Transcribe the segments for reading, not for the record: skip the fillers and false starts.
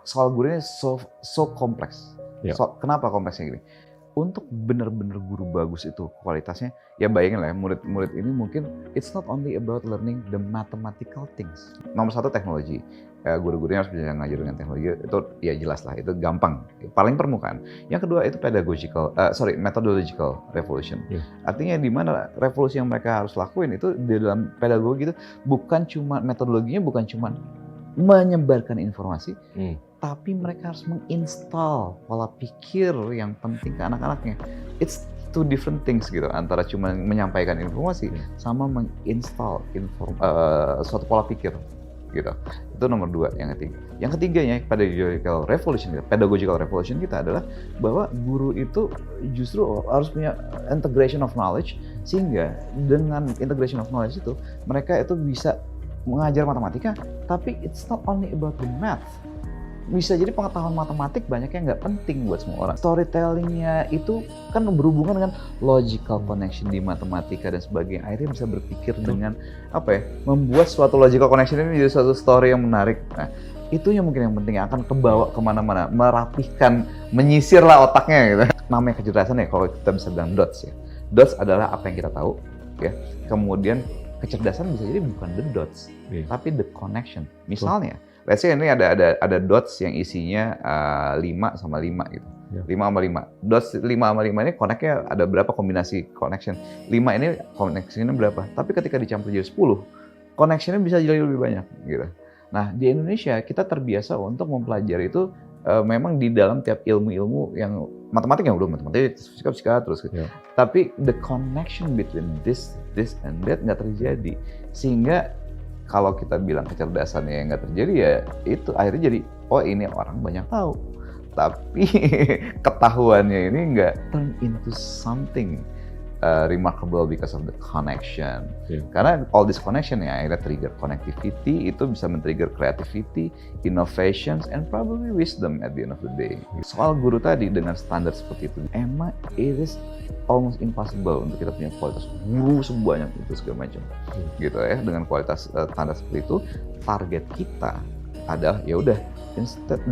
soal gurunya so kompleks. Ya. Kenapa kompleksnya gini? Untuk benar-benar guru bagus itu kualitasnya, ya bayangin lah ya, murid-murid ini mungkin it's not only about learning the mathematical things. Nomor satu teknologi, guru-gurunya harus bisa ngajar dengan teknologi, itu ya jelas lah, itu gampang, paling permukaan. Yang kedua itu methodological revolution. Artinya di mana revolusi yang mereka harus lakuin itu di dalam pedagogi itu bukan cuma metodologinya, bukan cuma menyebarkan informasi, tapi mereka harus menginstal pola pikir yang penting ke anak-anaknya. It's two different things gitu, antara cuma menyampaikan informasi sama menginstal suatu pola pikir gitu. Itu nomor dua. Yang ketiga. Yang ketiganya pedagogical revolution kita adalah bahwa guru itu justru harus punya integration of knowledge, sehingga dengan integration of knowledge itu mereka itu bisa mengajar matematika, tapi it's not only about the math. Bisa jadi pengetahuan matematik banyak yang nggak penting buat semua orang. Storytellingnya itu kan berhubungan dengan logical connection di matematika dan sebagainya. Akhirnya bisa berpikir dengan membuat suatu logical connection ini menjadi suatu story yang menarik. Nah, itu yang mungkin yang penting, yang akan kebawa kemana-mana, merapihkan, menyisir lah otaknya gitu. Namanya kecerdasan ya, kalau kita bisa bilang dots ya. Dots adalah apa yang kita tahu ya. Kemudian kecerdasan bisa jadi bukan the dots, tapi the connection. Misalnya, let's say ini ada dots yang isinya 5 sama 5 gitu. 5 sama 5. Dots 5 sama 5 ini connect-nya ada berapa kombinasi connection. 5 ini connection-nya berapa. Tapi ketika dicampur jadi 10, connection-nya bisa jadi lebih banyak gitu. Nah, di Indonesia kita terbiasa untuk mempelajari itu memang di dalam tiap ilmu-ilmu yang matematik udah matematik, fisika terus gitu. Tapi the connection between this and that nggak terjadi. Sehingga kalau kita bilang kecerdasannya yang nggak terjadi, ya itu akhirnya jadi, oh ini orang banyak tahu. Tapi ketahuannya ini nggak turn into something remarkable because of the connection. Karena all this connection ya akhirnya trigger connectivity, itu bisa men-trigger creativity, innovations, and probably wisdom at the end of the day. Soal guru tadi dengan standar seperti itu, emang it is almost impossible untuk kita punya kualitas guru sebanyak itu segala macam. Gitu ya, dengan kualitas standar seperti itu, target kita adalah ya udah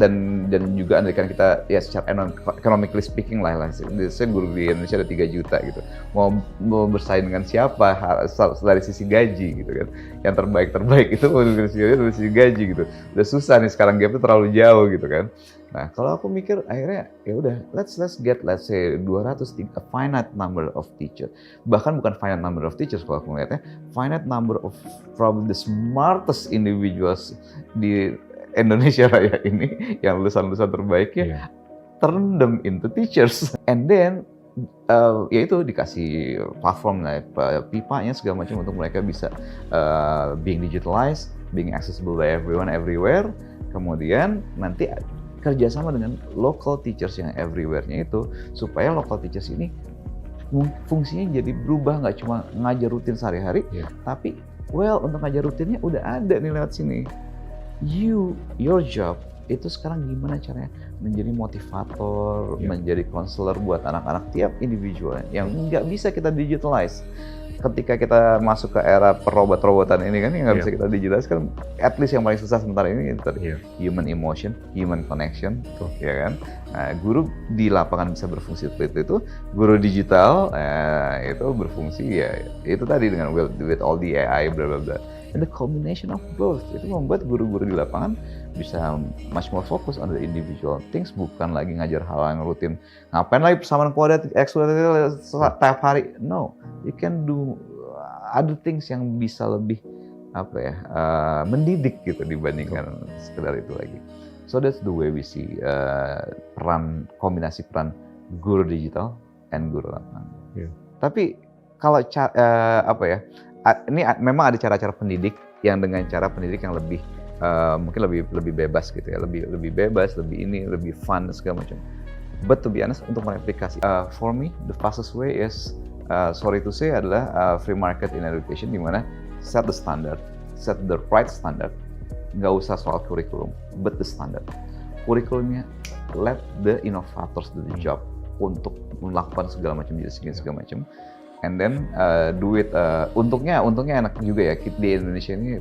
dan juga andaikan kita ya secara economically speaking lah saya guru di Indonesia ada 3 juta gitu, mau bersaing dengan siapa dari sisi gaji gitu kan, yang terbaik itu dari sisi gaji gitu, udah susah nih sekarang, gapnya terlalu jauh gitu kan. Nah kalau aku mikir akhirnya ya udah let's get say 200, a finite number of teachers, bahkan bukan finite number of teachers kalau aku melihatnya, finite number of probably the smartest individuals di Indonesia Raya ini, yang lulusan-lulusan terbaiknya, turn them into teachers. And then, ya itu dikasih platform lah, pipanya segala macam untuk mereka bisa being digitalized, being accessible by everyone, everywhere. Kemudian nanti kerjasama dengan local teachers yang everywhere-nya itu, supaya local teachers ini fungsinya jadi berubah, nggak cuma ngajar rutin sehari-hari, tapi untuk ngajar rutinnya udah ada nih lewat sini. Your job itu sekarang gimana caranya menjadi motivator, menjadi konselor buat anak-anak tiap individual yang nggak bisa kita digitalize. Ketika kita masuk ke era perobot-robotan ini kan, yang nggak bisa kita digitalize kan, at least yang paling susah sementara ini human emotion, human connection, ya kan. Nah, guru di lapangan bisa berfungsi seperti itu, guru digital itu berfungsi ya itu tadi dengan with all the AI bla bla bla. And the combination of both itu membuat guru-guru di lapangan bisa much more focus on the individual things, bukan lagi ngajar hal yang rutin. Ngapain lagi persamaan kuadrat, x kuadrat tiap hari? No, you can do other things yang bisa lebih mendidik gitu dibandingkan sekedar itu lagi. So that's the way we see kombinasi peran guru digital and guru lapangan. Tapi kalau ini memang ada cara-cara pendidik yang dengan cara pendidik yang lebih mungkin lebih bebas gitu ya, lebih bebas, lebih fun segala macam. But to be honest, untuk mereplikasi, for me the fastest way is sorry to say adalah free market in education, di mana set the standard, set the right standard. Nggak usah soal kurikulum, but the standard. Kurikulumnya let the innovators do the job untuk melakukan segala macam segala macam. And then do it. Untungnya enak juga ya, di Indonesia ini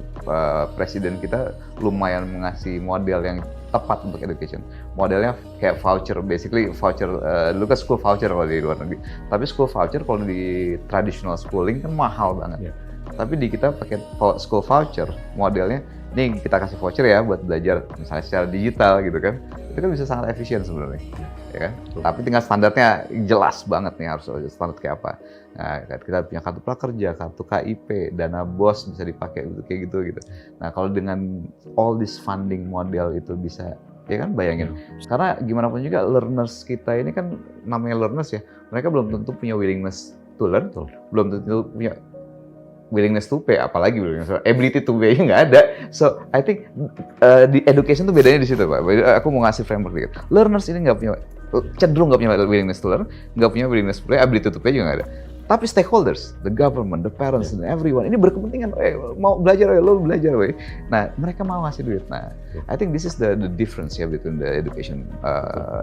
presiden kita lumayan mengasih model yang tepat untuk education. Modelnya kayak voucher, basically voucher, dulu kan school voucher kalau di luar negeri. Tapi school voucher kalau di traditional schooling kan mahal banget. Iya. Tapi di kita pakai school voucher, modelnya, nih kita kasih voucher ya buat belajar misalnya secara digital gitu kan. Itu kan bisa sangat efisien sebenarnya. Ya kan? Tapi tinggal standarnya jelas banget nih harus standar kayak apa. Nah, kita punya kartu prakerja, kartu KIP, dana BOS bisa dipakai kayak gitu. Nah, kalau dengan all this funding model itu bisa, ya kan bayangin. Karena gimana pun juga learners kita ini kan namanya learners ya, mereka belum tentu punya willingness to learn, belum tentu punya willingness to pay, apalagi ability to pay nggak ada. So I think di education tuh bedanya di situ, Pak. Aku mau ngasih framework dikit. Learners ini cenderung nggak punya willingness to learn, nggak punya willingness to pay, ability to pay juga nggak ada. Tapi stakeholders, the government, the parents, and everyone ini berkepentingan, mau belajar, lo belajar, Nah, mereka mau ngasih duit. Nah, I think this is the difference ya between the education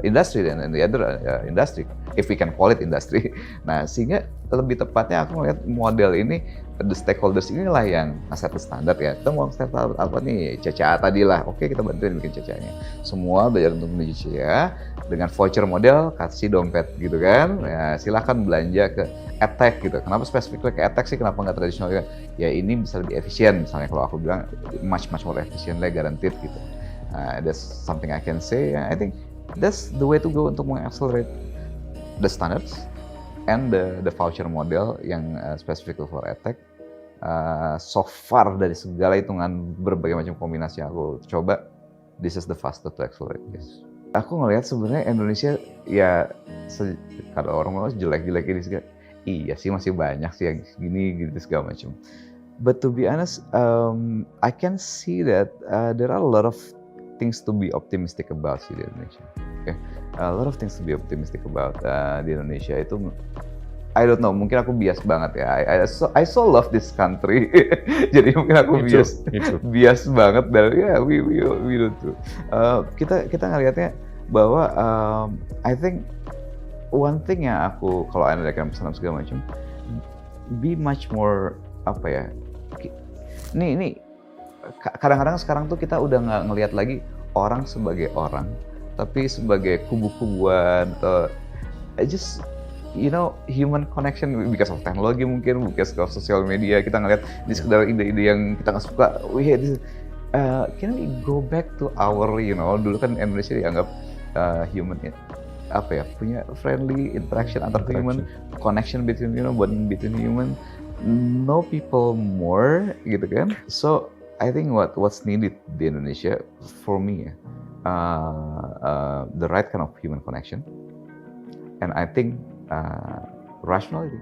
industry and the other industry, if we can call it industry. Nah, sehingga lebih tepatnya aku melihat model ini, the stakeholders inilah yang set standar ya. Kita mau standar apa nih? CCA tadi lah. Oke, kita bantuin bikin CCA-nya. Semua belajar untuk menuju CCA dengan voucher model, kasih dompet gitu kan. Ya, silahkan belanja ke edtech gitu. Kenapa spesifiknya ke edtech sih? Kenapa nggak tradisional juga? Ya ini bisa lebih efisien. Misalnya kalau aku bilang much more efficient, guaranteed gitu. That's something I can say. I think that's the way to go untuk mengaccelerate the standards and the voucher model yang specific for edtech. So far dari segala hitungan berbagai macam kombinasi yang aku coba, this is the fastest to accelerate this. Aku ngelihat sebenarnya Indonesia ya kalau orang ngomong jelek-jelek ini segala, iya sih masih banyak sih yang gini gitu segala macam. But to be honest, I can see that there are a lot of things to be optimistic about sih di Indonesia. Okay? A lot of things to be optimistic about di Indonesia itu. I don't know, mungkin aku bias banget ya. I so love this country. Jadi mungkin aku bias banget dari we do too. Kita ngelihatnya bahwa I think one thing yang aku kalau analytics pesan segala macam, be much more apa ya? Ini kadang-kadang sekarang tuh kita udah nggak ngelihat lagi orang sebagai orang, tapi sebagai kubu-kubuan atau just human connection because of teknologi mungkin, because of social media. Kita ngeliat ini sekedar ide-ide yang kita nggak suka. Can we go back to our, dulu kan Indonesia dianggap human, punya friendly interaction antar human, connection between between human, know people more, gitu kan. So I think what's needed di Indonesia for me, the right kind of human connection, and I think rationality.